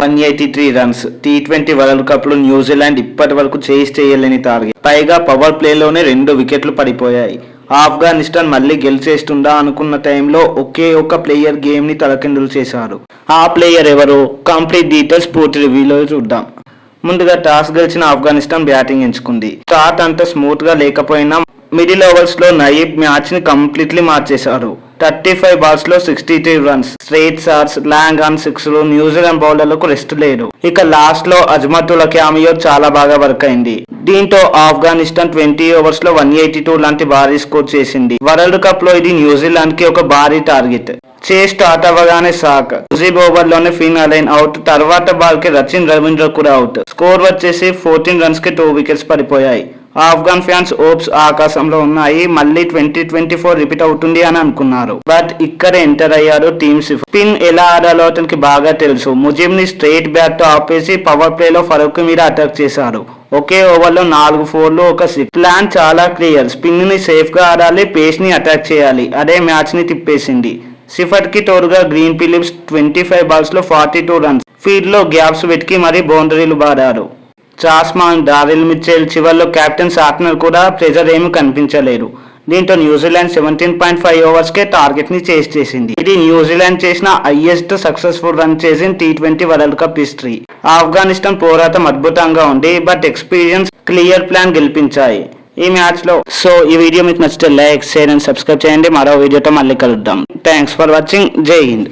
183 runs. T20 world cup లో New Zealand ఇప్పటి వరకు చేసి చేయలేని టార్గెట్. పైగా పవర్ ప్లేలోనే 2 వికెట్లు పడిపోయాయి. ఆఫ్ఘనిస్తాన్ మళ్ళీ గెలిచేస్తుందా అనుకున్న టైంలో ఒకే ఒక ప్లేయర్ గేమ్ ని తలకిందులు చేశారు. ఆ ప్లేయర్ ఎవరు? కంప్లీట్ డీటెయిల్స్ పూర్తి రివ్యూలో చూద్దాం. ముందుగా టాస్ గెలిచిన ఆఫ్ఘనిస్తాన్ బ్యాటింగ్ ఎంచుకుంది. స్టార్ట్ అంత స్మూత్ గా లేకపోయినా మిడిల్ ఓవర్స్ లో నయీబ్ మ్యాచ్ ని కంప్లీట్లీ మార్చేశారు. 35 బాల్స్ లో 63 runs, straight shots, long on 6లు. న్యూజిలాండ్ బౌలర్లకు రెస్ట్ లేదు. ఇక లాస్ట్ లో అజ్మతుల్లా క్యామియో చాలా బాగా వర్క్ అయింది. దీంతో ఆఫ్ఘనిస్తాన్ 20 ఓవర్స్ లో 182 లాంటి భారీ స్కోర్ చేసింది. వరల్డ్ కప్ లో ఇది న్యూజిలాండ్ కి ఒక భారీ టార్గెట్. చేస్ స్టార్ట్ అవ్వగానే షాక్. ముజీబ్ ఓవర్ లోనే ఫిన్ అలైన్ అవుట్. తర్వాత బాల్ కి రచిన్ రవీంద్ర కూడా అవుట్. స్కోర్ వచ్చేసి 14 రన్స్ కి 2 వికెట్స్ పడిపోయాయి. ఆఫ్ఘన్ ఫ్యాన్స్ హోప్స్ ఆకాశంలో ఉన్నాయి. మళ్ళీ 2024 రిపీట్ అవుతుంది అని అనుకున్నారు. బట్ ఇక్కడ ఎంటర్ అయ్యారు టీమ్ సిఫ్. స్పిన్ ఎలా ఆడాలో అతనికి బాగా తెలుసు. ముజీబ్ ని స్ట్రైట్ బ్యాట్ తో ఆపేసి పవర్ ప్లే లో ఫరూక్ మీద అటాక్ చేశారు. ఒకే ఓవర్ లో 4 4లు, 1 6. ప్లాన్ చాలా క్లియర్. స్పిన్ ని సేఫ్ గా ఆడాలి, పేస్ ని అటాక్ చేయాలి. అదే మ్యాచ్ ని తిప్పేసింది. సిఫర్ కి తోడుగా గ్రీన్ ఫిలిప్స్ 25 బాల్స్ లో 42 రన్స్. ఫీల్డ్ లో గ్యాప్స్ వెతికి మరీ బౌండరీలు బాదారు. చాస్మాన్, డారిల్ మిచెల్, చివర్లో కెప్టెన్ సాట్నర్ కూడా ప్రెజర్ ఏమీ కనిపించలేదు. దీంతో న్యూజిలాండ్ 17.5 ఓవర్స్ కే టార్గెట్ ని చేస్ చేసింది. ఇది న్యూజిలాండ్ చేసిన హైయెస్ట్ సక్సెస్ఫుల్ రన్ చేసిన T20 world cup history. Afghanistan పోరాటం అద్భుతంగా ఉంది, బట్ ఎక్స్పీరియన్స్, క్లియర్ ప్లాన్ గెలిపించాయి ఈ మ్యాచ్ లో. సో ఈ వీడియో మీకు నచ్చితే లైక్, షేర్ అండ్ సబ్స్క్రైబ్ చేయండి. మరో వీడియోతో మళ్ళీ కలుద్దాం. Thanks for watching. జై హింద్.